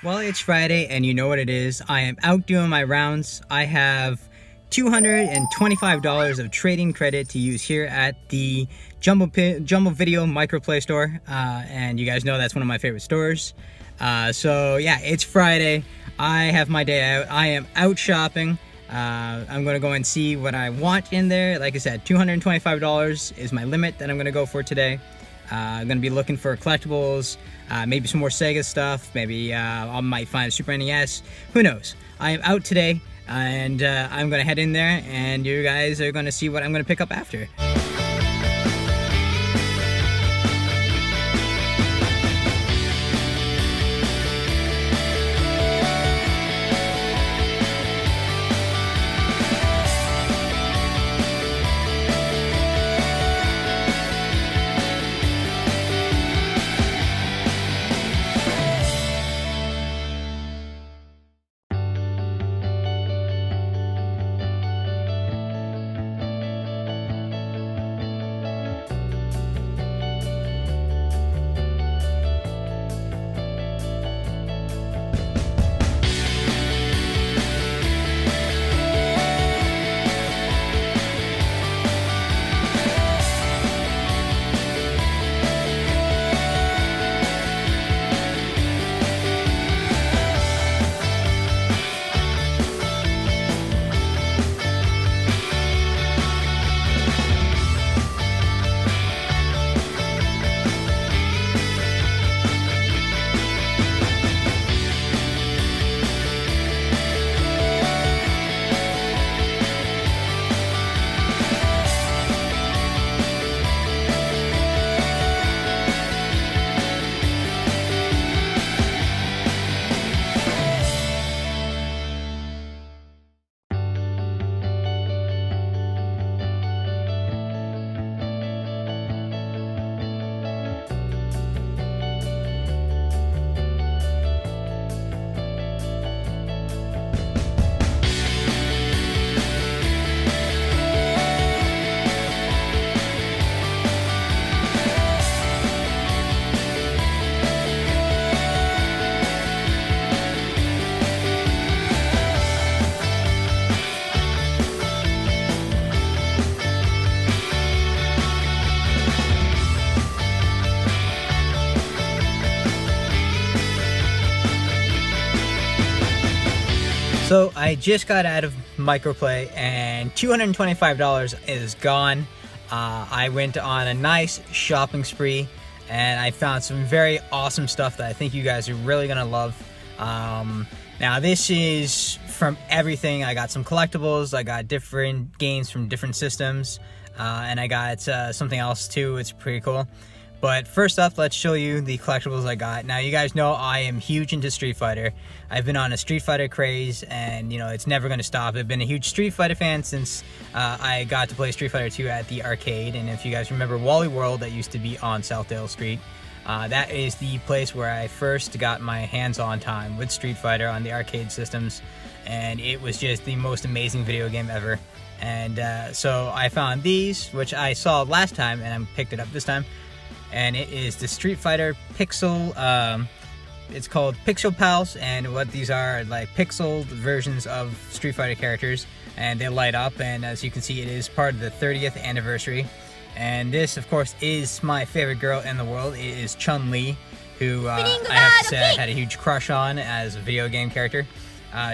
Well, it's Friday, and you know what it is. I am out doing my rounds. I have $225 of trading credit to use here at the Jumbo Video Microplay store, and you guys know that's one of my favorite stores. So yeah, it's Friday. I have my day out. I am out shopping. I'm gonna go and see what I want in there. Like I said, $225 is my limit that I'm gonna go for today. I'm gonna be looking for collectibles, maybe some more Sega stuff, maybe I might find a Super NES, who knows. I am out today, and I'm gonna head in there, and you guys are gonna see what I'm gonna pick up after. So I just got out of Microplay and $225 is gone. I went on a nice shopping spree and I found some very awesome stuff that I think you guys are really gonna love. Now this is from everything. I got some collectibles, I got different games from different systems, and I got something else too. It's pretty cool. But first up, let's show you the collectibles I got. Now, you guys know I am huge into Street Fighter. I've been on a Street Fighter craze, and you know, it's never gonna stop. I've been a huge Street Fighter fan since I got to play Street Fighter 2 at the arcade. And if you guys remember Wally World, that used to be on Southdale Street, that is the place where I first got my hands-on time with Street Fighter on the arcade systems. And it was just the most amazing video game ever. And so I found these, which I saw last time, and I picked it up this time. And it is the Street Fighter Pixel, it's called Pixel Pals, and what these are like pixeled versions of Street Fighter characters, and they light up, and as you can see, it is part of the 30th anniversary. And this, of course, is my favorite girl in the world. It is Chun-Li, who I have to say I had a huge crush on as a video game character.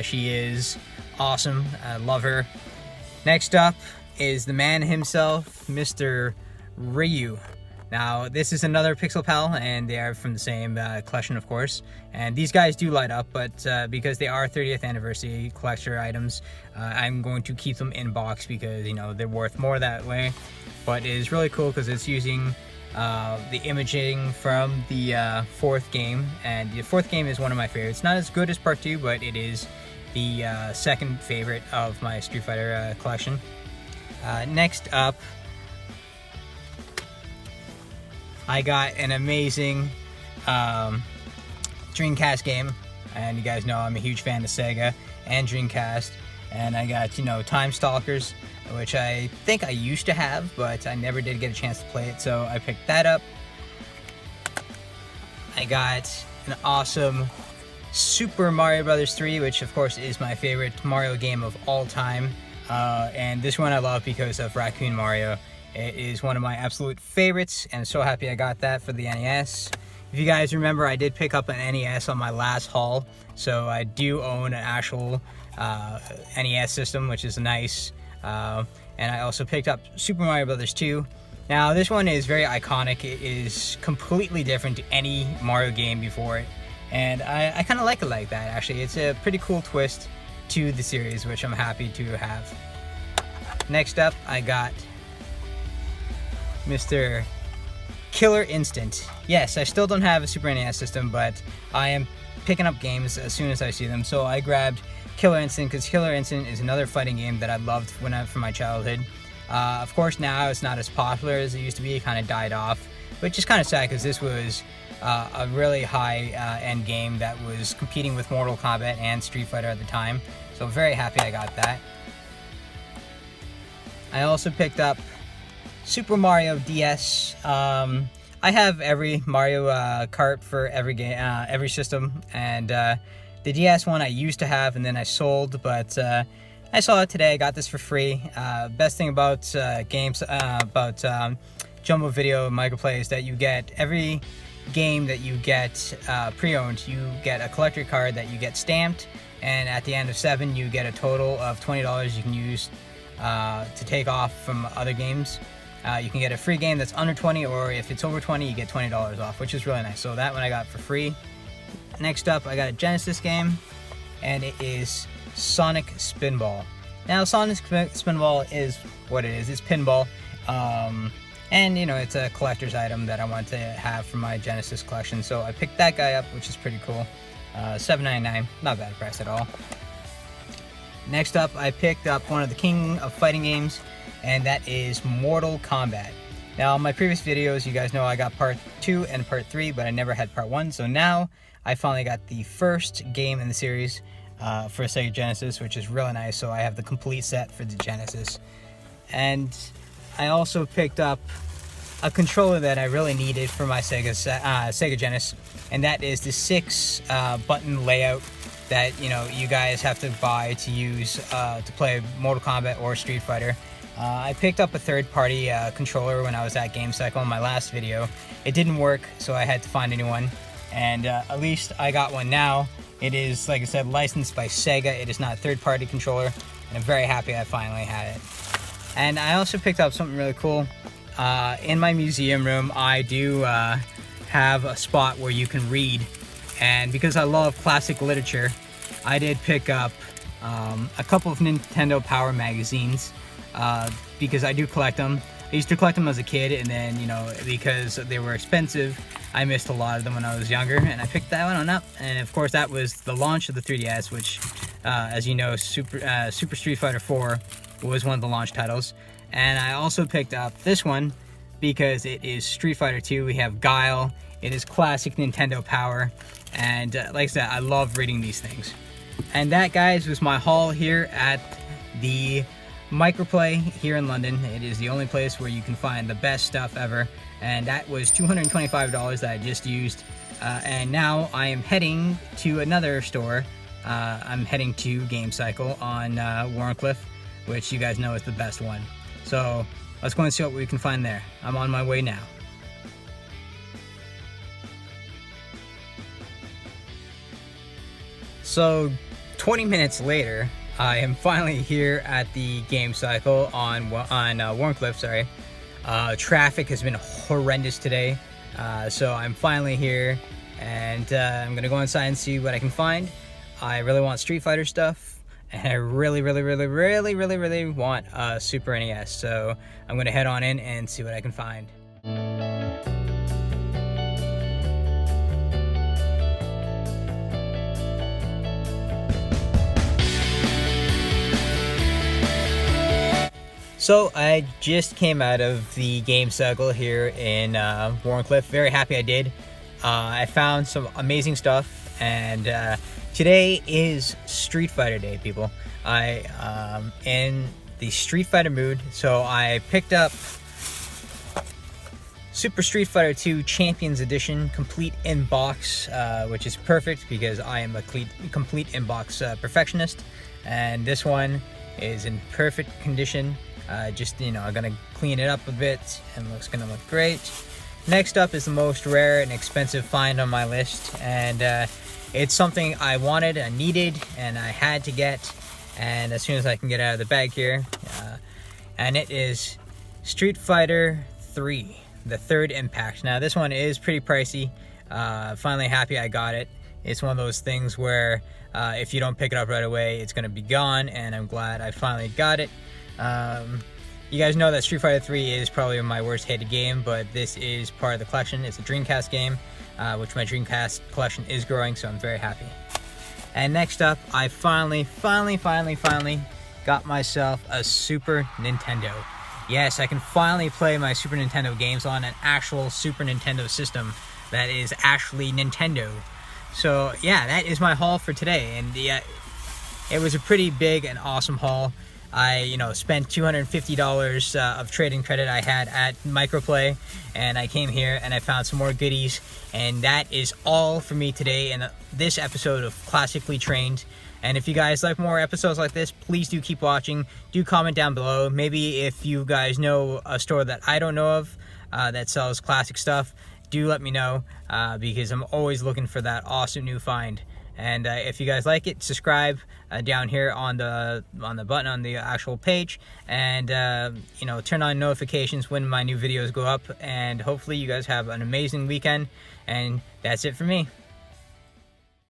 She is awesome, I love her. Next up is the man himself, Mr. Ryu. Now, this is another Pixel Pal, and they are from the same collection, of course. And these guys do light up, but because they are 30th anniversary collector items, I'm going to keep them in box because, you know, they're worth more that way. But it is really cool because it's using the imaging from the fourth game, and the fourth game is one of my favorites. Not as good as Part 2, but it is the second favorite of my Street Fighter collection. Next up, I got an amazing Dreamcast game, and you guys know I'm a huge fan of Sega and Dreamcast, and I got, you know, Time Stalkers, which I think I used to have, but I never did get a chance to play it, so I picked that up. I got an awesome Super Mario Brothers 3, which of course is my favorite Mario game of all time. And this one I love because of Raccoon Mario. It is one of my absolute favorites, and I'm so happy I got that for the NES. If you guys remember, I did pick up an NES on my last haul, so I do own an actual NES system, which is nice. And I also picked up Super Mario Brothers 2. Now this one is very iconic. It is completely different to any Mario game before it, and I kind of like it like that actually. It's a pretty cool twist to the series, which I'm happy to have. Next up, I got Mr. Killer Instinct. Yes, I still don't have a Super NES system, but I am picking up games as soon as I see them. So I grabbed Killer Instinct because Killer Instinct is another fighting game that I loved from my childhood. Of course, now it's not as popular as it used to be. It kind of died off, which is kind of sad because this was a really high-end game that was competing with Mortal Kombat and Street Fighter at the time. So I'm very happy I got that. I also picked up Super Mario DS. I have every Mario Kart for every game, every system, and the DS one I used to have, and then I sold, but I saw it today. I got this for free. Best thing about Jumbo Video Microplay is that you get every game that you get pre-owned, you get a collector card that you get stamped, and at the end of 7 you get a total of $20 you can use to take off from other games. You can get a free game that's under 20, or if it's over 20 you get $20 off, which is really nice. So that one I got for free. Next up, I got a Genesis game, and it is Sonic Spinball. Now Sonic Spinball is what it is. It's pinball, and you know, it's a collector's item that I want to have for my Genesis collection, so I picked that guy up, which is pretty cool. $7.99, not bad price at all. Next up, I picked up one of the king of fighting games, and that is Mortal Kombat. Now in my previous videos, you guys know I got part 2 and part 3, but I never had part 1, so now I finally got the first game in the series for Sega Genesis, which is really nice. So I have the complete set for the Genesis. And I also picked up a controller that I really needed for my Sega Genesis, and that is the 6 button layout that you guys have to buy to use to play Mortal Kombat or Street Fighter. I picked up a third-party controller when I was at Game Cycle in my last video. It didn't work, so I had to find a new one, and at least I got one now. It is, like I said, licensed by Sega. It is not a third-party controller, and I'm very happy I finally had it. And I also picked up something really cool. In my museum room, I do have a spot where you can read, and because I love classic literature, I did pick up a couple of Nintendo Power magazines because I do collect them. I used to collect them as a kid, and then, because they were expensive, I missed a lot of them when I was younger, and I picked that one up. And of course, that was the launch of the 3DS, which, as you know, Super Street Fighter 4 was one of the launch titles. And I also picked up this one because it is Street Fighter 2. We have Guile. It is classic Nintendo Power, and like I said, I love reading these things. And that, guys, was my haul here at the Microplay here in London. It is the only place where you can find the best stuff ever, and that was $225 that I just used. And now I am heading to another store. I'm heading to Game Cycle on Warncliffe, which you guys know is the best one. So let's go and see what we can find there. I'm on my way now. So 20 minutes later, I am finally here at the Game Cycle on Warncliffe, sorry. Traffic has been horrendous today, so I'm finally here, and I'm gonna go inside and see what I can find. I really want Street Fighter stuff, and I really want a Super NES, so I'm gonna head on in and see what I can find. So I just came out of the Game Cycle here in Warncliffe. Very happy I did. I found some amazing stuff, and today is Street Fighter Day, people. I am in the Street Fighter mood, so I picked up Super Street Fighter 2 Champions Edition complete inbox, which is perfect because I am a complete inbox perfectionist, and this one is in perfect condition. Just, you know, I'm gonna clean it up a bit and looks gonna look great. Next up is the most rare and expensive find on my list, and it's something I wanted, I needed, and I had to get, and as soon as I can get out of the bag here, and it is Street Fighter 3, the third impact. Now this one is pretty pricey. Finally happy I got it. It's one of those things where if you don't pick it up right away, it's gonna be gone, and I'm glad I finally got it. You guys know that Street Fighter 3 is probably my worst hated game, but this is part of the collection. It's a Dreamcast game, which my Dreamcast collection is growing, so I'm very happy. And next up, I finally got myself a Super Nintendo. Yes, I can finally play my Super Nintendo games on an actual Super Nintendo system that is actually Nintendo. So yeah, that is my haul for today, and yeah, it was a pretty big and awesome haul. I, you know, spent $250 of trading credit I had at Microplay, and I came here and I found some more goodies, and that is all for me today in this episode of Classically Trained. And if you guys like more episodes like this, please do keep watching. Do comment down below. Maybe if you guys know a store that I don't know of that sells classic stuff, do let me know, because I'm always looking for that awesome new find. And if you guys like it, subscribe down here on the button on the actual page, and you know, turn on notifications when my new videos go up. And hopefully you guys have an amazing weekend. And that's it for me.